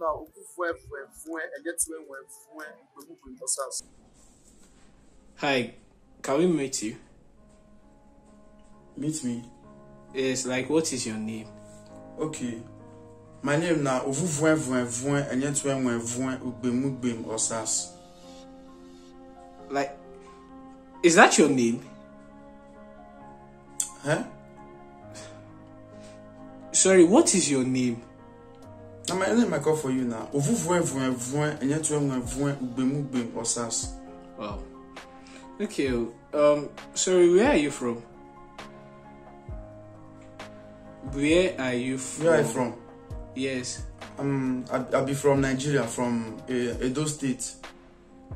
na ovuvuen enyetuen ubemugbe osas. Hi, can we meet you? Meet me. Yes, like what is your name? Okay. My name na ovuvuen enyetuen ubemugbe osas. Like, is that your name? Huh? Sorry, what is your name? Now my name I call for you now. Ovuvuen enyetuen ubemugbe osas. Wow. Okay. Sorry, where are you from? Where are you from? Where are you from? Yes. I be from Nigeria, from Edo State.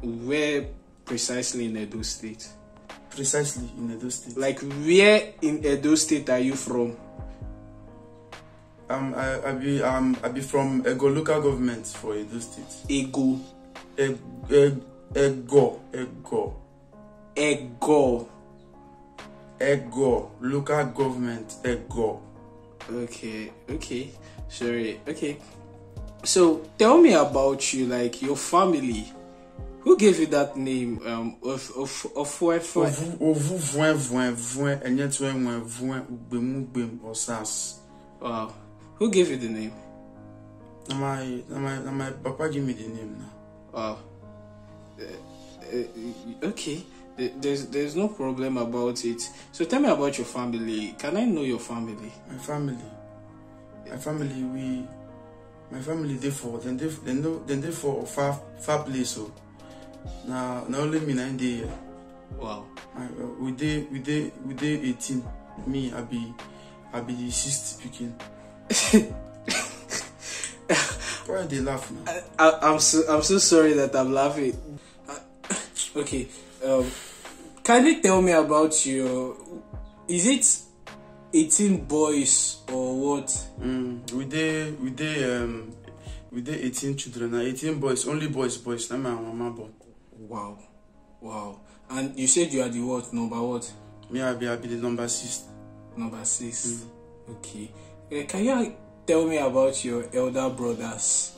Where precisely in Edo State? Precisely in Edo State. Like, where in Edo State are you from? I be from Ego local government for Edo State. Ego. Ego local government. Ego. Okay. Sorry. Okay. So tell me about you, like your family. Who gave you that name? Of what? Ovuvuen enyetuen ubemugbe osas. Wow. Who gave you the name? My papa give me the name now. Wow. Okay. There's no problem about it. So tell me about your family. Can I know your family? My family, they for they for far place. So now only me 9 day. Wow. We day 18. Me I be the 6th speaking. Why they laugh now? I'm so sorry that I'm laughing. Okay. Kindly tell me about your. Is it 18 boys or what? We dey 18 children. 18 boys, only boys. Now my mama born. Wow. And you said you are the what? Number what? Me I be the number 6. Number 6. Okay. Can you tell me about your elder brothers?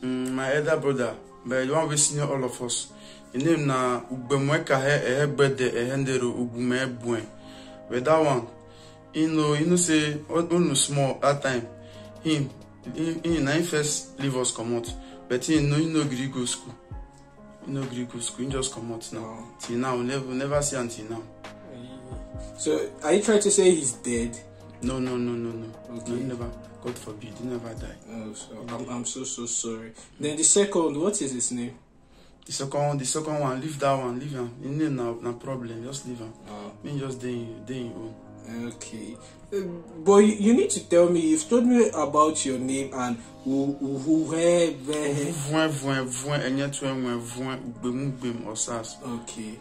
My elder brother, but the one we senior all of us. His name na Ubemweka Ehegbede Ehendero Ubumebuen. But that one, you know say only small that time. He first leave us come out, but he no gree go school. He no gree go school. He just come out now. Till now, we never see until now. So are you trying to say he's dead? No. Okay. No, he never. God forbid, he never died. Oh, so I'm so sorry. Then the second, what is his name? The second one, leave that one, leave him. He need no problem, just leave him. Me just day own. Okay. But you need to tell me, you've told me about your name and where. Okay.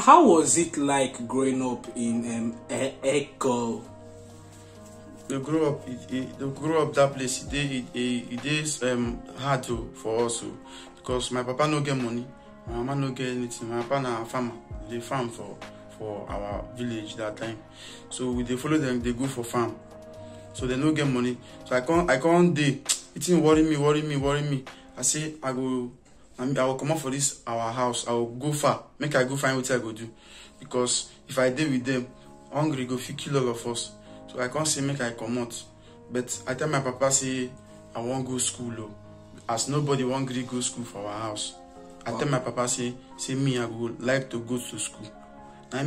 How was it like growing up in Echo? They grow up that place. It is hard for us because my papa no get money, my mama no get anything. My papa na farmer. They farm for our village that time. So they follow them. They go for farm. So they no get money. So I can't day. It worry me. I say I will come up for this our house. I will go far. Make I go find what I go do, because if I deal with them, hungry go fit kill all of us. So I can't say make I come out. But I tell my papa say I won't go school. As nobody won't go school for our house. I tell my papa say me I would like to go to school. I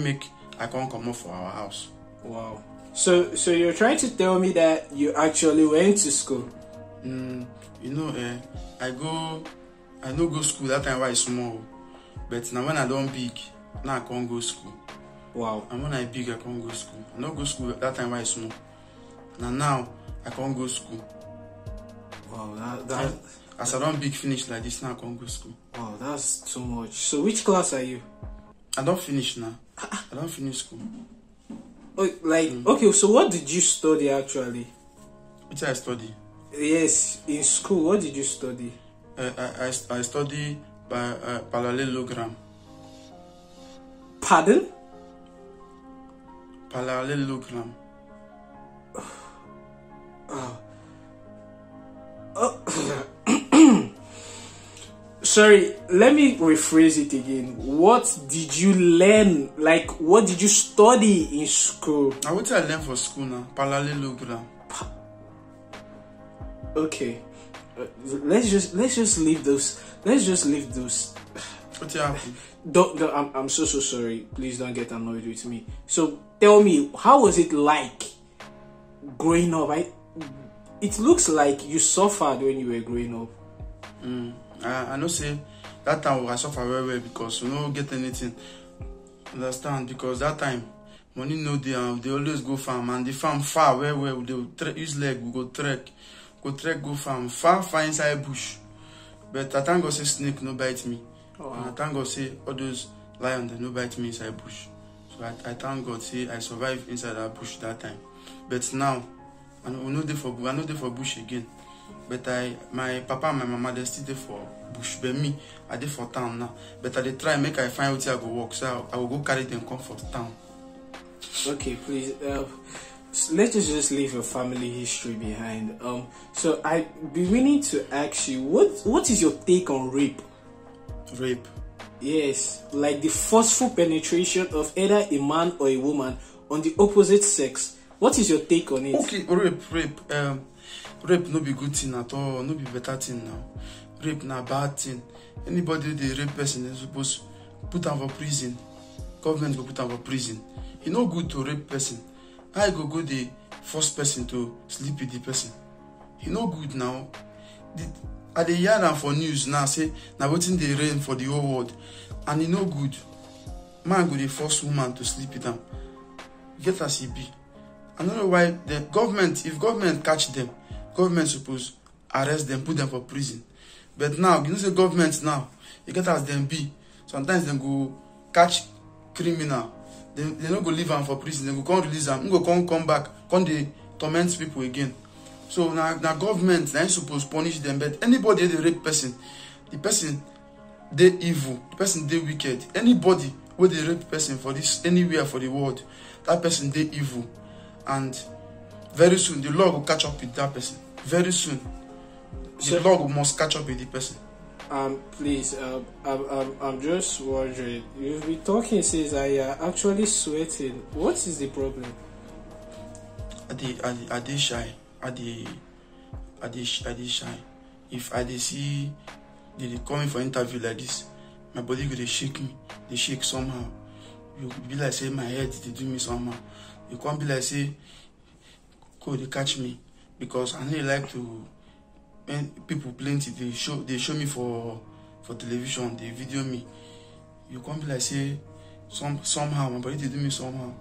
can't come out for our house. Wow. So you're trying to tell me that you actually went to school? I no go school that time when I small. But now when I don't big, now I can't go school. Wow. And when I big, I can't go school. I don't go school that time when I small. Now I can't go school. Wow, as I don't big finish like this, now I can't go school. Wow, that's too much. So which class are you? I don't finish now. I don't finish school. Okay, so what did you study actually? What did I study? Yes, in school, what did you study? I study parallelogram. Pardon? Parallelogram. Sorry, let me rephrase it again. What did you learn? Like, what did you study in school? Now what I learn for school now? Parallelogram. Okay, let's just leave those. Let's just leave those. What happened? Don't. I'm so sorry. Please don't get annoyed with me. So tell me, how was it like growing up? It looks like you suffered when you were growing up. I know say that time I suffer very well because you don't get anything. Understand? Because that time money no they always go farm, and the farm far where they will use leg, we go trek, go farm far inside bush. But I thank God say snake no bite me. Oh, wow. And I thank God say all those lions they no bite me inside bush. So I thank God say I survived inside that bush that time. But now I know they for bush again. But my papa and my mama they still there for bush. But me, I dey for town now. But I dey try make I find where I go work. So I will go carry them come for town. Okay, please. Let's just leave your family history behind. So I'd be willing to ask you, what is your take on rape? Rape. Yes, like the forceful penetration of either a man or a woman on the opposite sex. What is your take on it? Okay, rape. Rape no be good thing at all, no be better thing now. Rape na bad thing. Anybody they rape person is supposed to put them for prison. Government go put them for prison. It's no good to rape person. I go the first person to sleep with the person. It's no good now. I dey hear am for news now say na wetin dey reign for the whole world, and it's no good. Man go the first woman to sleep with them. Get as e be. I don't know why the government, if government catch them, government suppose arrest them, put them for prison. But now, you know say government now, you get as them be. Sometimes they go catch criminal. They don't go leave them for prison. They go come release them. They go come back, come they torment people again. So now government, they supposed punish them. But anybody they rape person, the person they evil, the person they wicked. Anybody where they rape person for this anywhere for the world, that person they evil. And very soon the law will catch up with that person. Very soon the law must catch up with the person. Please, I'm just wondering. You've been talking since I actually sweating. What is the problem? I dey shy. I dey shy. If I dey see they coming for interview like this, my body go dey shake me. They shake somehow. You be like say my head they do me somehow. You can't be like say, "Go, they catch me," because I know like to. When people plenty, they show me for television, they video me. You can't be like say, somehow my body they do me somehow.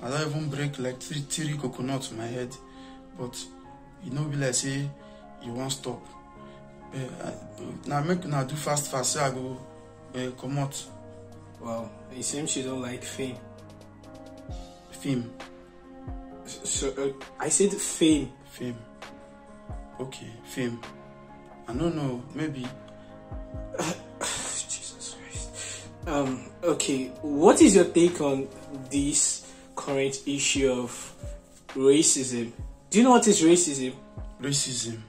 I don't even break like three coconuts in my head, but you know be like say you won't stop. Now make now do fast. So I go come out. Wow, it seems you don't like fame. Fame. So I said fame. Fame. Okay, fame. I don't know. Maybe. Jesus Christ. Okay. What is your take on this current issue of racism? Do you know what is racism? Racism.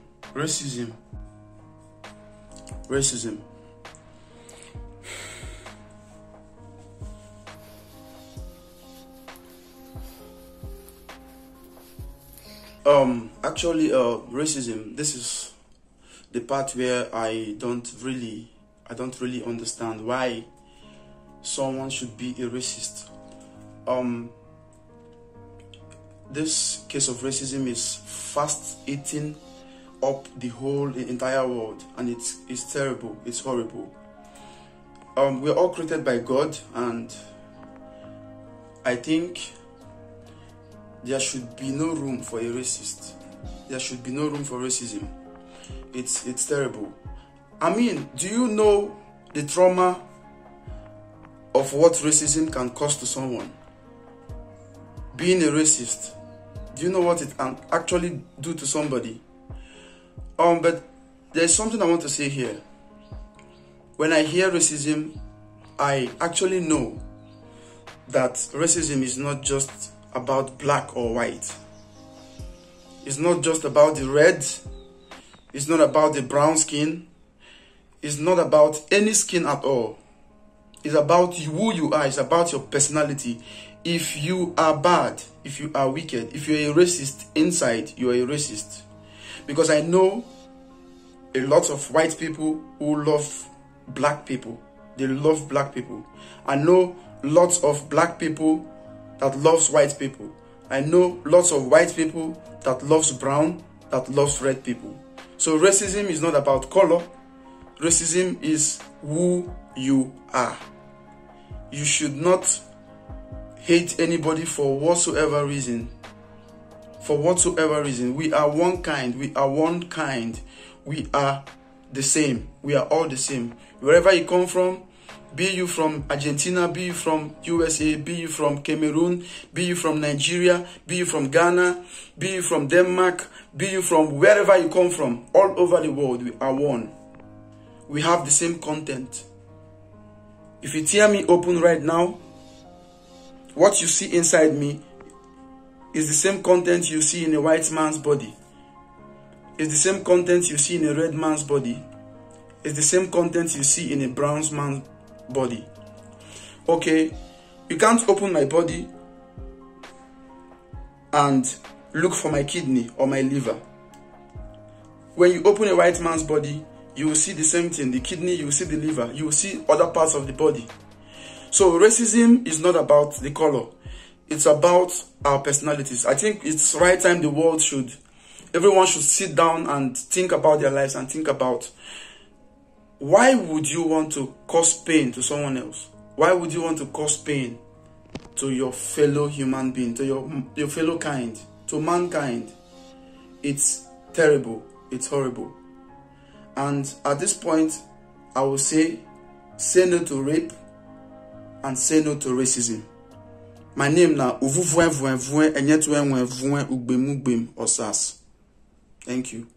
Actually, racism, this is the part where I don't really understand why someone should be a racist. This case of racism is fast eating up the entire world, and it's terrible, it's horrible. We're all created by God, and I think there should be no room for a racist. There should be no room for racism. It's terrible. I mean, do you know the trauma of what racism can cause to someone? Being a racist, do you know what it can actually do to somebody? But there's something I want to say here. When I hear racism, I actually know that racism is not just about black or white. It's not just about the red. It's not about the brown skin. It's not about any skin at all. It's about who you are. It's about your personality. If you are bad, if you are wicked, if you're a racist inside, you are a racist. Because I know a lot of white people who love black people. They love black people. I know lots of black people that loves white people. I know lots of white people that loves brown, that loves red people. So racism is not about color. Racism is who you are. You should not hate anybody for whatsoever reason. For whatsoever reason. We are one kind. We are one kind. We are the same. We are all the same. Wherever you come from, be you from Argentina, be you from USA, be you from Cameroon, be you from Nigeria, be you from Ghana, be you from Denmark, be you from wherever you come from, all over the world, we are one. We have the same content. If you tear me open right now, what you see inside me is the same content you see in a white man's body. It's the same content you see in a red man's body. It's the same content you see in a brown man's body. Okay, you can't open my body and look for my kidney or my liver. When you open a white man's body, you will see the same thing. The kidney, you will see the liver, you will see other parts of the body. So racism is not about the color. It's about our personalities. I think it's right time the world everyone should sit down and think about their lives and think about, why would you want to cause pain to someone else? Why would you want to cause pain to your fellow human being, to your fellow kind, to mankind? It's terrible. It's horrible. And at this point, I will say no to rape and say no to racism. My name now Thank you.